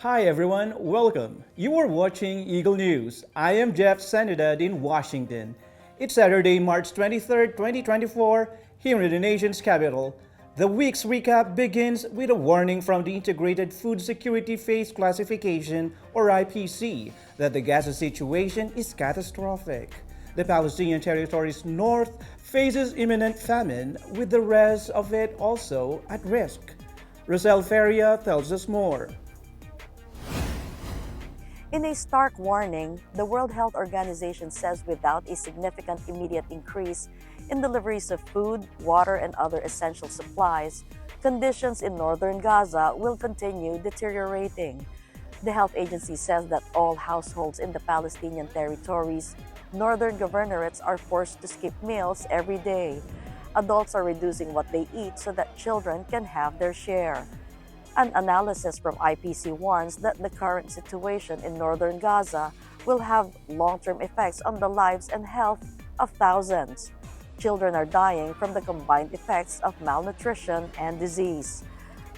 Hi everyone, welcome. You are watching Eagle News. I am Jeff Sanidad in Washington. It's Saturday, March 23rd, 2024, here in the nation's capital. The week's recap begins with a warning from the Integrated Food Security Phase Classification, or IPC, that the Gaza situation is catastrophic. The Palestinian territories north faces imminent famine, with the rest of it also at risk. Rosel Feria tells us more. In a stark warning, the World Health Organization says without a significant immediate increase in deliveries of food, water, and other essential supplies, conditions in northern Gaza will continue deteriorating. The health agency says that all households in the Palestinian territories' northern governorates are forced to skip meals every day. Adults are reducing what they eat so that children can have their share. An analysis from IPC warns that the current situation in northern Gaza will have long-term effects on the lives and health of thousands. Children are dying from the combined effects of malnutrition and disease.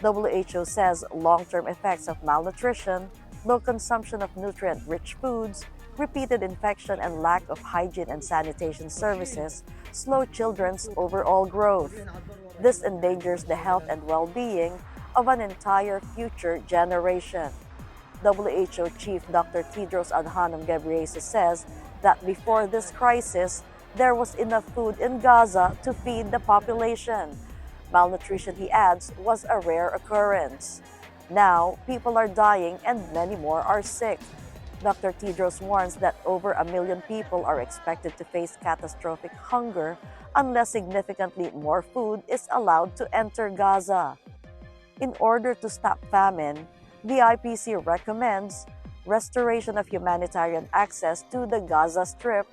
WHO says long-term effects of malnutrition, low consumption of nutrient-rich foods, repeated infection, and lack of hygiene and sanitation services slow children's overall growth. This endangers the health and well-being of an entire future generation. WHO Chief Dr. Tedros Adhanom Ghebreyesus says that before this crisis, there was enough food in Gaza to feed the population. Malnutrition, he adds, was a rare occurrence. Now, people are dying and many more are sick. Dr. Tedros warns that over 1 million people are expected to face catastrophic hunger unless significantly more food is allowed to enter Gaza. In order to stop famine, the IPC recommends restoration of humanitarian access to the Gaza Strip,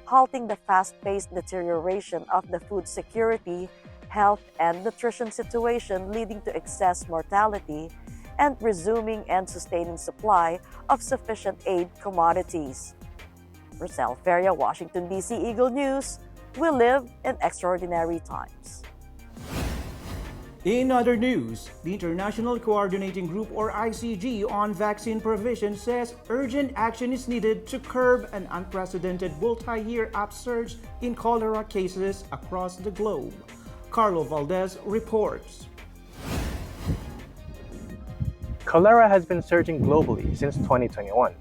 halting the fast-paced deterioration of the food security, health, and nutrition situation leading to excess mortality, and resuming and sustaining supply of sufficient aid commodities. Rosel Feria, Washington, D.C. Eagle News. We live in extraordinary times. In other news, the International Coordinating Group, or ICG, on vaccine provision says urgent action is needed to curb an unprecedented multi-year upsurge in cholera cases across the globe. Carlo Valdez reports. Cholera has been surging globally since 2021.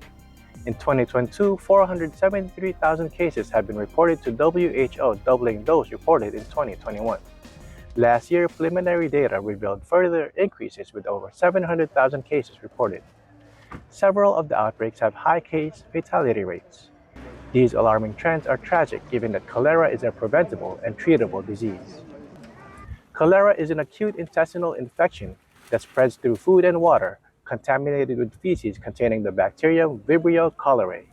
In 2022, 473,000 cases have been reported to WHO, doubling those reported in 2021. Last year, preliminary data revealed further increases with over 700,000 cases reported. Several of the outbreaks have high case fatality rates. These alarming trends are tragic given that cholera is a preventable and treatable disease. Cholera is an acute intestinal infection that spreads through food and water, contaminated with feces containing the bacterium Vibrio cholerae.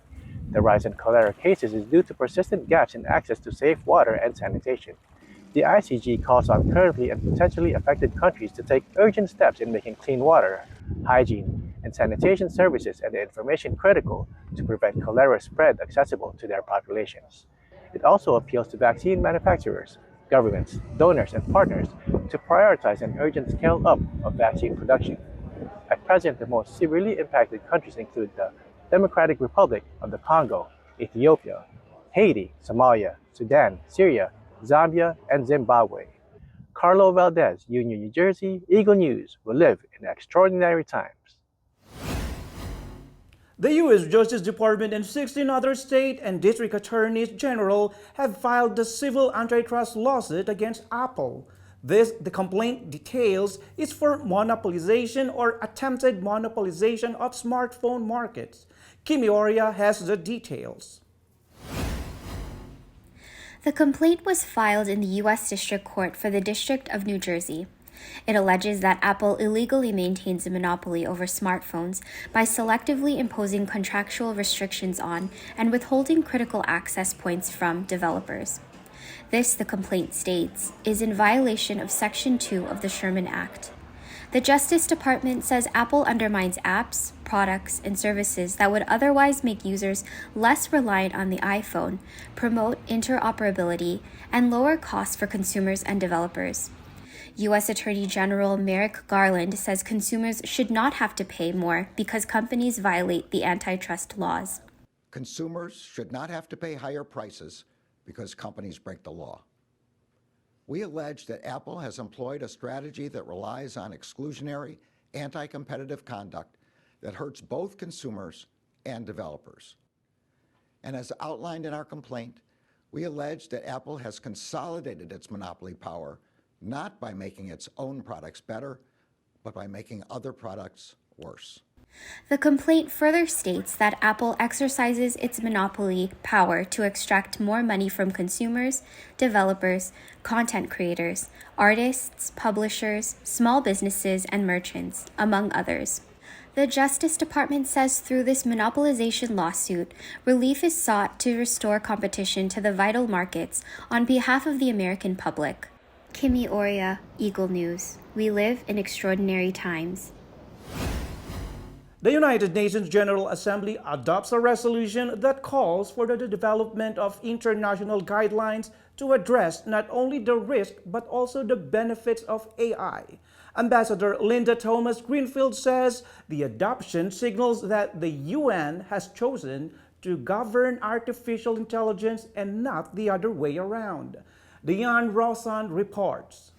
The rise in cholera cases is due to persistent gaps in access to safe water and sanitation. The ICG calls on currently and potentially affected countries to take urgent steps in making clean water, hygiene, and sanitation services and the information critical to prevent cholera spread accessible to their populations. It also appeals to vaccine manufacturers, governments, donors, and partners to prioritize an urgent scale-up of vaccine production. At present, the most severely impacted countries include the Democratic Republic of the Congo, Ethiopia, Haiti, Somalia, Sudan, Syria, Zambia, and Zimbabwe. Carlo Valdez, Union, New Jersey, Eagle News. We live in extraordinary times. The U.S. Justice Department and 16 other state and district attorneys general have filed the civil antitrust lawsuit against Apple. The complaint details is for monopolization or attempted monopolization of smartphone markets. Kimi Oria has the details. The complaint was filed in the U.S. District Court for the District of New Jersey. It alleges that Apple illegally maintains a monopoly over smartphones by selectively imposing contractual restrictions on and withholding critical access points from developers. This, the complaint states, is in violation of Section 2 of the Sherman Act. The Justice Department says Apple undermines apps, products, and services that would otherwise make users less reliant on the iPhone, promote interoperability, and lower costs for consumers and developers. U.S. Attorney General Merrick Garland says consumers should not have to pay more because companies violate the antitrust laws. Consumers should not have to pay higher prices because companies break the law. We allege that Apple has employed a strategy that relies on exclusionary, anti-competitive conduct that hurts both consumers and developers. And as outlined in our complaint, we allege that Apple has consolidated its monopoly power not by making its own products better, but by making other products worse. The complaint further states that Apple exercises its monopoly power to extract more money from consumers, developers, content creators, artists, publishers, small businesses, and merchants, among others. The Justice Department says through this monopolization lawsuit, relief is sought to restore competition to the vital markets on behalf of the American public. Kimi Oria, Eagle News. We live in extraordinary times. The United Nations General Assembly adopts a resolution that calls for the development of international guidelines to address not only the risk but also the benefits of AI. Ambassador Thomas-Greenfield says the adoption signals that the UN has chosen to govern artificial intelligence and not the other way around. Diane Rawson reports.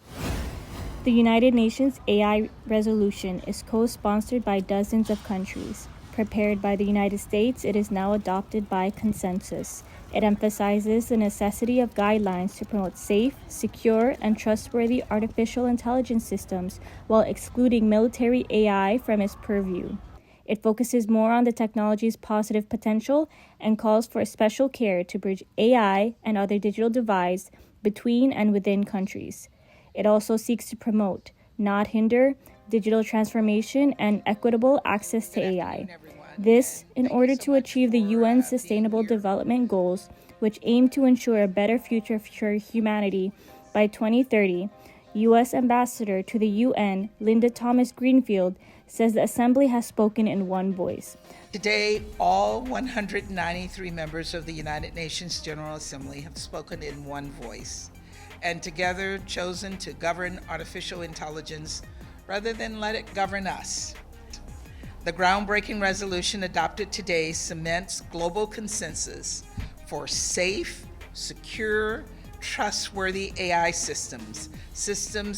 The United Nations AI resolution is co-sponsored by dozens of countries. Prepared by the United States, it is now adopted by consensus. It emphasizes the necessity of guidelines to promote safe, secure, and trustworthy artificial intelligence systems while excluding military AI from its purview. It focuses more on the technology's positive potential and calls for special care to bridge AI and other digital divides between and within countries. It also seeks to promote, not hinder, digital transformation and equitable access to AI. This in order to achieve the UN's Sustainable Development Goals, which aim to ensure a better future for humanity by 2030. U.S. Ambassador to the UN, Thomas-Greenfield, says the Assembly has spoken in one voice. Today, all 193 members of the United Nations General Assembly have spoken in one voice, and together chosen to govern artificial intelligence rather than let it govern us. The groundbreaking resolution adopted today cements global consensus for safe, secure, trustworthy AI systems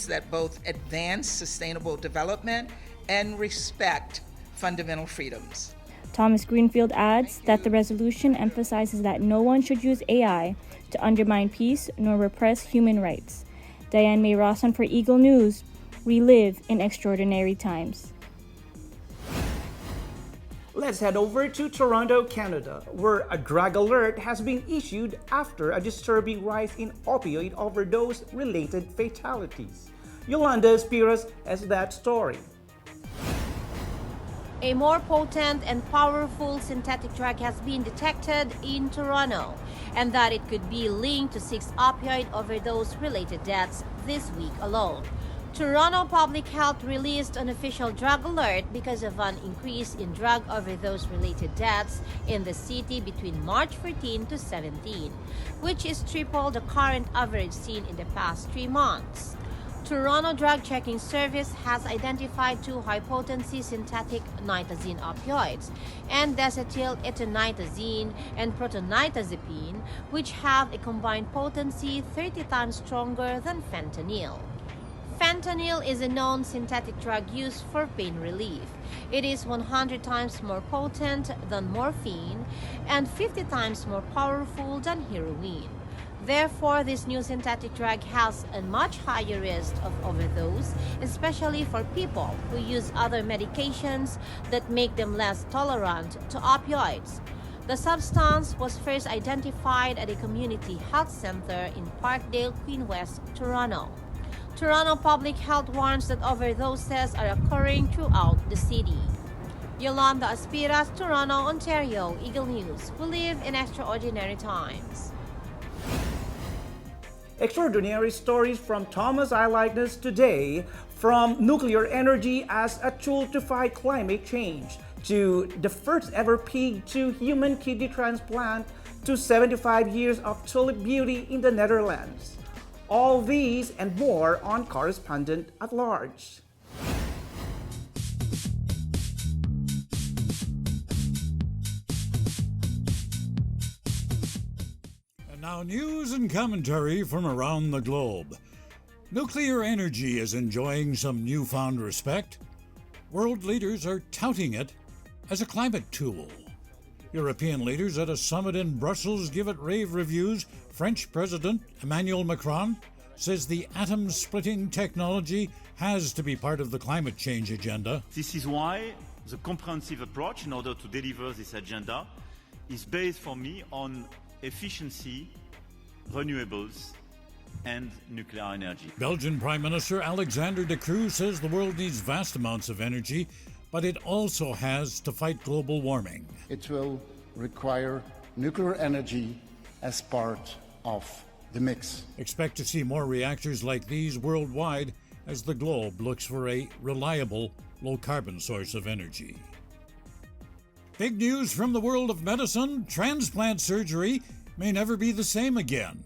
that both advance sustainable development and respect fundamental freedoms. Thomas-Greenfield adds that the resolution emphasizes that no one should use AI to undermine peace nor repress human rights. Diane May Rawson for Eagle News. We live in extraordinary times. Let's head over to Toronto, Canada, where a drug alert has been issued after a disturbing rise in opioid overdose-related fatalities. Yolanda Espiras has that story. A more potent and powerful synthetic drug has been detected in Toronto, and that it could be linked to 6 opioid overdose-related deaths this week alone. Toronto Public Health released an official drug alert because of an increase in drug overdose-related deaths in the city between March 14 to 17, which is triple the current average seen in the past 3 months. Toronto Drug Checking Service has identified 2 high-potency synthetic nitazene opioids, and desethyl-etonitazene and protonitazepine, which have a combined potency 30 times stronger than fentanyl. Fentanyl is a known synthetic drug used for pain relief. It is 100 times more potent than morphine and 50 times more powerful than heroin. Therefore, this new synthetic drug has a much higher risk of overdose, especially for people who use other medications that make them less tolerant to opioids. The substance was first identified at a community health center in Parkdale, Queen West, Toronto. Toronto Public Health warns that overdoses are occurring throughout the city. Yolanda Espiras, Toronto, Ontario, Eagle News. We live in extraordinary times. Extraordinary stories from Thomas Eyelikeness today, from nuclear energy as a tool to fight climate change, to the first ever pig to human kidney transplant, to 75 years of tulip beauty in the Netherlands. All these and more on Correspondent at Large. And now news and commentary from around the globe. Nuclear energy is enjoying some newfound respect. World leaders are touting it as a climate tool. European leaders at a summit in Brussels give it rave reviews. French President Emmanuel Macron says the atom-splitting technology has to be part of the climate change agenda. This is why the comprehensive approach in order to deliver this agenda is based for me on efficiency, renewables, and nuclear energy. Belgian Prime Minister Alexander De Croo says the world needs vast amounts of energy, but it also has to fight global warming. It will require nuclear energy as part of the mix. Expect to see more reactors like these worldwide as the globe looks for a reliable, low-carbon source of energy. Big news from the world of medicine: transplant surgery may never be the same again.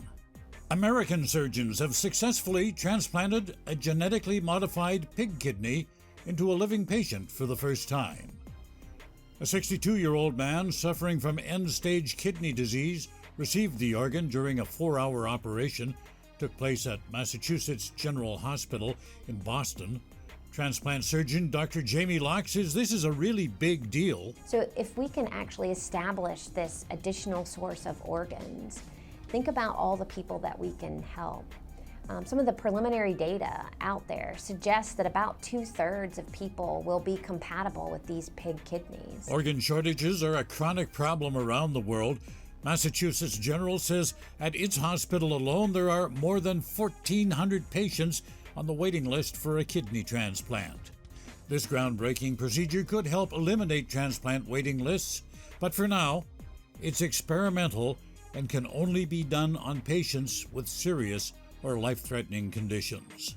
American surgeons have successfully transplanted a genetically modified pig kidney into a living patient for the first time. A 62-year-old man suffering from end-stage kidney disease received the organ during a 4-hour operation. Took place at Massachusetts General Hospital in Boston. Transplant surgeon Dr. Jamie Locke says this is a really big deal. So if we can actually establish this additional source of organs, think about all the people that we can help. Some of the preliminary data out there suggests that about 2/3 of people will be compatible with these pig kidneys. Organ shortages are a chronic problem around the world. Massachusetts General says at its hospital alone there are more than 1,400 patients on the waiting list for a kidney transplant. This groundbreaking procedure could help eliminate transplant waiting lists, but for now, it's experimental and can only be done on patients with serious or life-threatening conditions.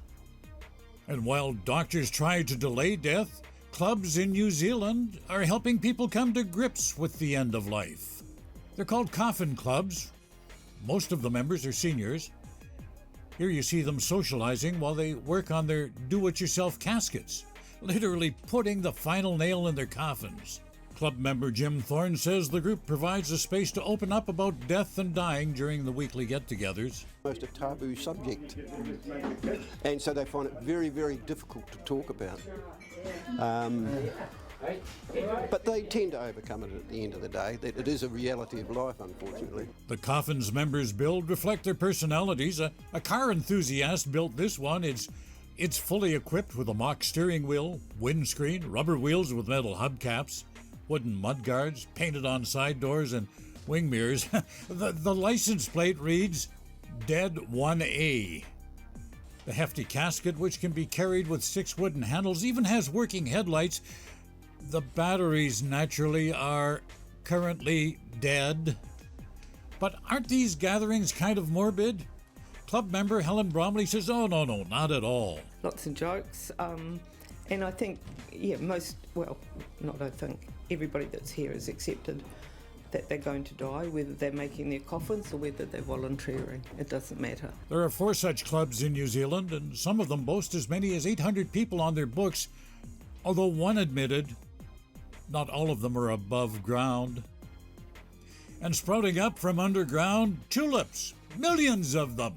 And while doctors try to delay death, clubs in New Zealand are helping people come to grips with the end of life. They're called Coffin clubs. Most of the members are seniors. Here you see them socializing while they work on their do-it-yourself caskets, literally putting the final nail in their coffins. Club member Jim Thorne says the group provides a space to open up about death and dying during the weekly get-togethers. Most a taboo subject, and so they find it very, very difficult to talk about. But they tend to overcome it at the end of the day. That it is a reality of life, unfortunately. The Coffin's members' build reflect their personalities. A car enthusiast built this one. It's fully equipped with a mock steering wheel, windscreen, rubber wheels with metal hubcaps, wooden mudguards painted on side doors, and wing mirrors. The license plate reads Dead 1A. The hefty casket, which can be carried with 6 wooden handles, even has working headlights. The batteries, naturally, are currently dead. But aren't these gatherings kind of morbid? Club member Helen Bromley says, oh, no, not at all. Lots of jokes. And I think, everybody that's here has accepted that they're going to die, whether they're making their coffins or whether they're volunteering. It doesn't matter. There are 4 such clubs in New Zealand, and some of them boast as many as 800 people on their books, although one admitted not all of them are above ground. And sprouting up from underground, tulips, millions of them,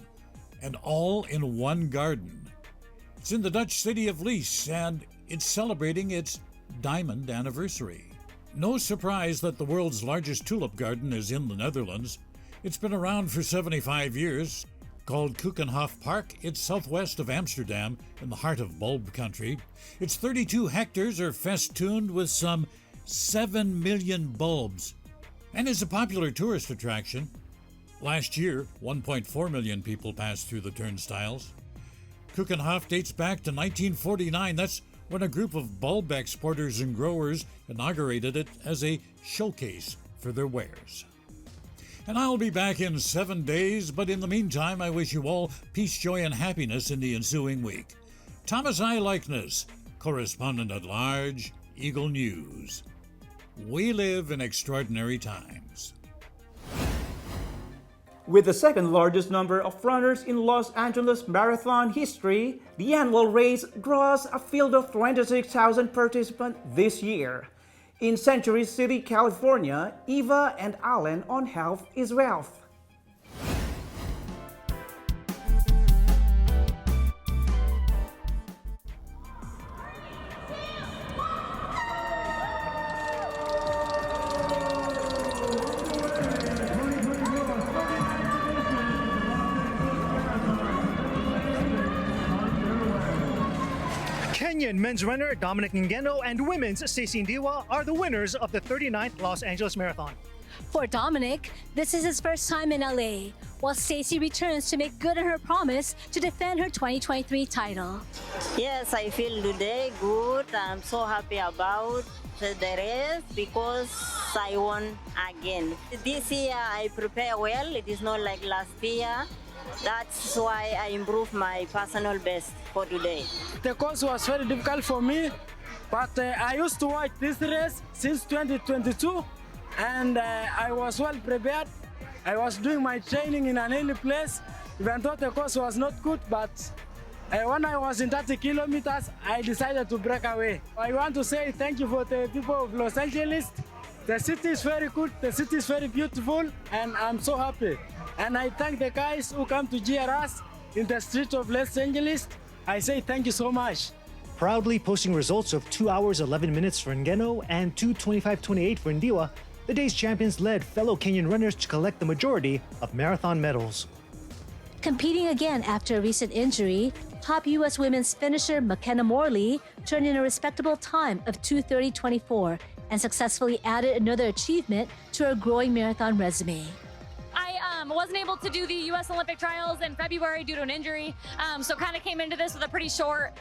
and all in one garden. It's in the Dutch city of Lies, and it's celebrating its diamond anniversary. No surprise that the world's largest tulip garden is in the Netherlands. It's been around for 75 years. Called Keukenhof Park, it's southwest of Amsterdam, in the heart of bulb country. Its 32 hectares are festooned with some 7 million bulbs, and is a popular tourist attraction. Last year, 1.4 million people passed through the turnstiles. Keukenhof dates back to 1949. That's when a group of bulb exporters and growers inaugurated it as a showcase for their wares. And I'll be back in 7 days, but in the meantime, I wish you all peace, joy, and happiness in the ensuing week. Thomas I. Likeness, Correspondent at Large, Eagle News. We live in extraordinary times. With the second largest number of runners in Los Angeles marathon history, the annual race draws a field of 26,000 participants this year. In Century City, California, Eva and Alan on Health is Wealth. Kenyan men's runner Dominic Ngeno and women's Stacey Ndiwa are the winners of the 39th Los Angeles Marathon. For Dominic, this is his first time in LA, while Stacey returns to make good on her promise to defend her 2023 title. Yes, I feel today good. I'm so happy about the race because I won again. This year I prepare well. It is not like last year. That's why I improved my personal best for today. The course was very difficult for me, but I used to watch this race since 2022, and I was well prepared. I was doing my training in an early place, even though the course was not good, but when I was in 30 kilometers, I decided to break away. I want to say thank you for the people of Los Angeles. The city is very good, the city is very beautiful, and I'm so happy. And I thank the guys who come to cheer us in the streets of Los Angeles. I say thank you so much. Proudly posting results of 2 hours 11 minutes for Ngeno and 2:25:28 for Ndiwa, the day's champions led fellow Kenyan runners to collect the majority of marathon medals. Competing again after a recent injury, top U.S. women's finisher McKenna Morley turned in a respectable time of 2:30:24 and successfully added another achievement to her growing marathon resume. I wasn't able to do the U.S. Olympic trials in February due to an injury, so kind of came into this with a pretty short,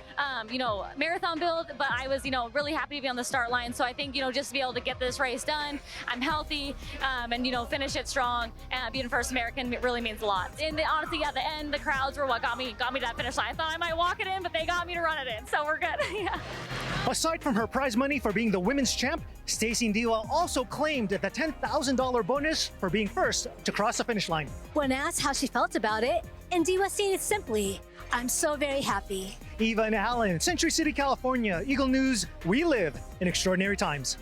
marathon build, but I was, really happy to be on the start line. So I think, just to be able to get this race done, I'm healthy, and, finish it strong, and being first American really means a lot. And honestly, at the end, the crowds were what got me to that finish line. I thought I might walk it in, but they got me to run it in, so we're good. Yeah. Aside from her prize money for being the women's champ, Stacey Ndiwa also claimed the $10,000 bonus for being first to cross the finish line. When asked how she felt about it, Ndiwa stated simply, "I'm so very happy." Eva and Alan, Century City, California, Eagle News, we live in extraordinary times.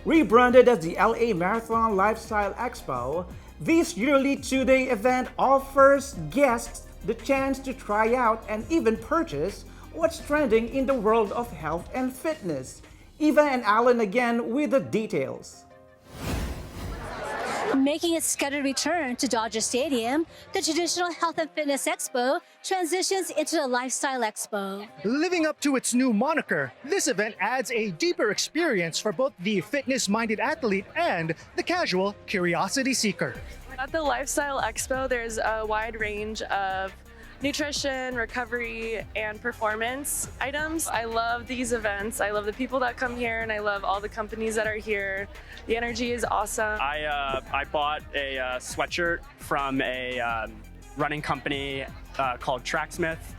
Rebranded as the LA Marathon Lifestyle Expo, this yearly two-day event offers guests the chance to try out and even purchase what's trending in the world of health and fitness. Eva and Alan again with the details. Making its scheduled return to Dodger Stadium, the traditional Health and Fitness Expo transitions into the Lifestyle Expo. Living up to its new moniker, this event adds a deeper experience for both the fitness-minded athlete and the casual curiosity seeker. At the Lifestyle Expo, there's a wide range of nutrition, recovery, and performance items. I love these events. I love the people that come here, and I love all the companies that are here. The energy is awesome. I bought a sweatshirt from a running company called Tracksmith.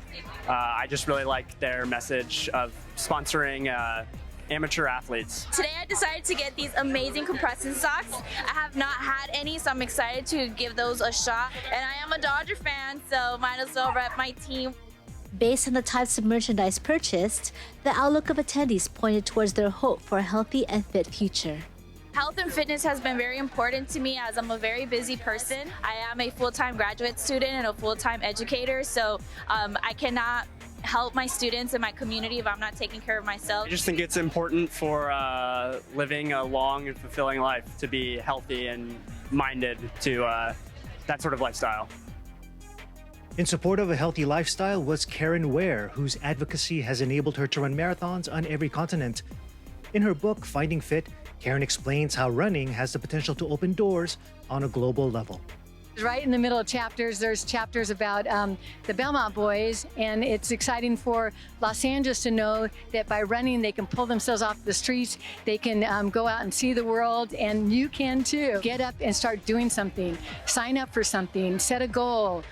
I just really like their message of sponsoring amateur athletes. Today I decided to get these amazing compression socks. I have not had any, so I'm excited to give those a shot. And I am a Dodger fan, so might as well rep my team. Based on the types of merchandise purchased, the outlook of attendees pointed towards their hope for a healthy and fit future. Health and fitness has been very important to me as I'm a very busy person. I am a full-time graduate student and a full-time educator, so I cannot help my students and my community if I'm not taking care of myself. I just think it's important for living a long and fulfilling life to be healthy and minded to that sort of lifestyle. In support of a healthy lifestyle was Karen Ware, whose advocacy has enabled her to run marathons on every continent. In her book, Finding Fit, Karen explains how running has the potential to open doors on a global level. Right in the middle of chapters, there's chapters about the Belmont boys, and it's exciting for Los Angeles to know that by running they can pull themselves off the streets, they can go out and see the world, and you can too. Get up and start doing something, sign up for something, set a goal,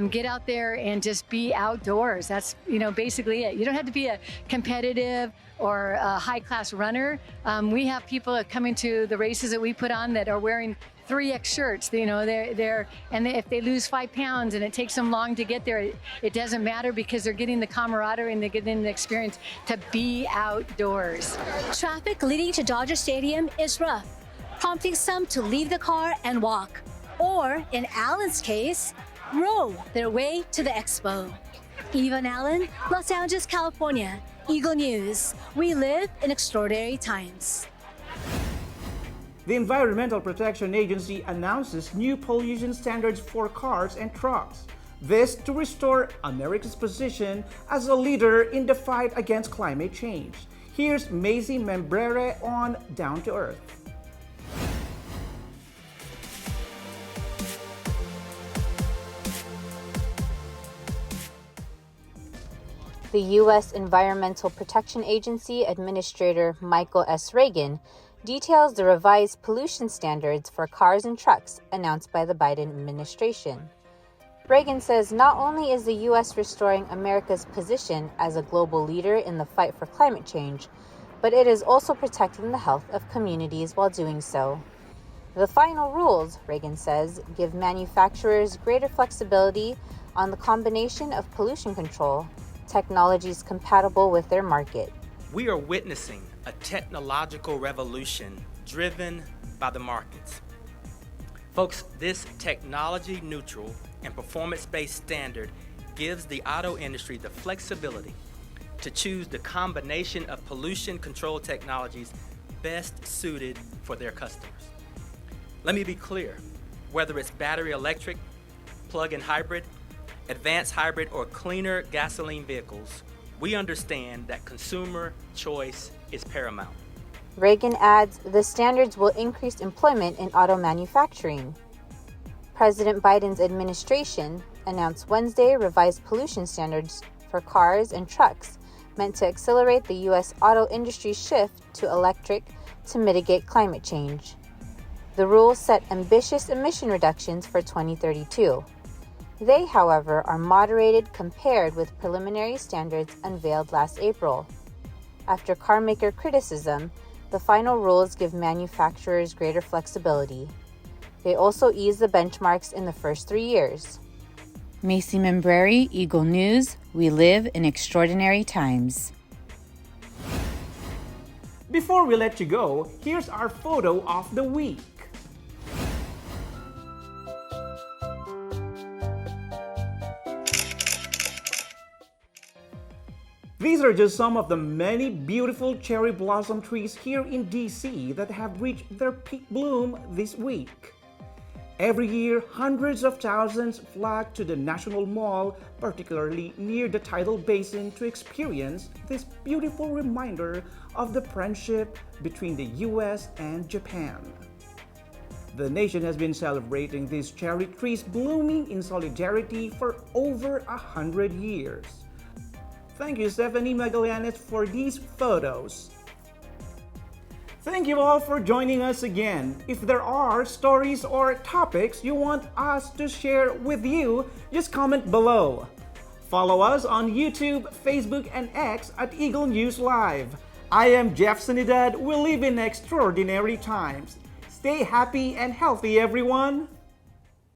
get out there and just be outdoors. That's, basically it. You don't have to be a competitive or a high-class runner. We have people coming to the races that we put on that are wearing 3X shirts. And if they lose 5 pounds and it takes them long to get there, it doesn't matter because they're getting the camaraderie and they're getting the experience to be outdoors. Traffic leading to Dodger Stadium is rough, prompting some to leave the car and walk, or in Allen's case, row their way to the expo. Yvonne Allen, Los Angeles, California. Eagle News. We live in extraordinary times. The Environmental Protection Agency announces new pollution standards for cars and trucks. This to restore America's position as a leader in the fight against climate change. Here's Macy Membrere on Down to Earth. The U.S. Environmental Protection Agency Administrator Michael S. Regan details the revised pollution standards for cars and trucks announced by the Biden administration. Reagan says not only is the U.S. restoring America's position as a global leader in the fight for climate change, but it is also protecting the health of communities while doing so. The final rules, Reagan says, give manufacturers greater flexibility on the combination of pollution control, technologies compatible with their market. We are witnessing a technological revolution driven by the markets. Folks, this technology-neutral and performance-based standard gives the auto industry the flexibility to choose the combination of pollution control technologies best suited for their customers. Let me be clear, whether it's battery electric, plug-in hybrid, advanced hybrid, or cleaner gasoline vehicles, we understand that consumer choice is paramount. Reagan adds the standards will increase employment in auto manufacturing. President Biden's administration announced Wednesday revised pollution standards for cars and trucks meant to accelerate the U.S. auto industry's shift to electric to mitigate climate change. The rules set ambitious emission reductions for 2032. They, however, are moderated compared with preliminary standards unveiled last April. After carmaker criticism, the final rules give manufacturers greater flexibility. They also ease the benchmarks in the first 3 years. Macy Membrere, Eagle News. We live in extraordinary times. Before we let you go, here's our photo of the week. These are just some of the many beautiful cherry blossom trees here in DC that have reached their peak bloom this week. Every year, hundreds of thousands flock to the National Mall, particularly near the Tidal Basin, to experience this beautiful reminder of the friendship between the US and Japan. The nation has been celebrating these cherry trees blooming in solidarity for over 100 years. Thank you, Stephanie Magallanes, for these photos. Thank you all for joining us again. If there are stories or topics you want us to share with you, just comment below. Follow us on YouTube, Facebook, and X at Eagle News Live. I am Jeff Sanidad. We live in extraordinary times. Stay happy and healthy, everyone.